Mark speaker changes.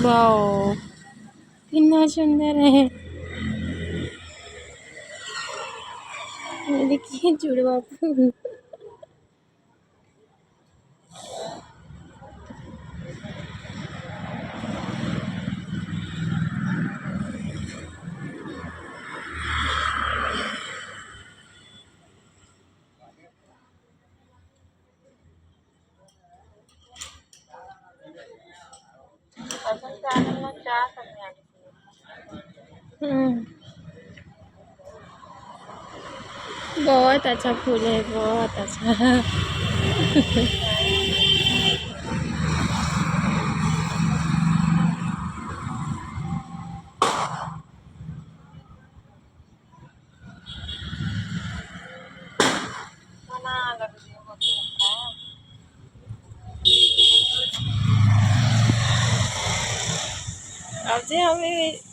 Speaker 1: Wow कितना सुंदर है। ये देखिए जुड़वा फूल। बहुत अच्छा फूल है, बहुत अच्छा। अब से हमें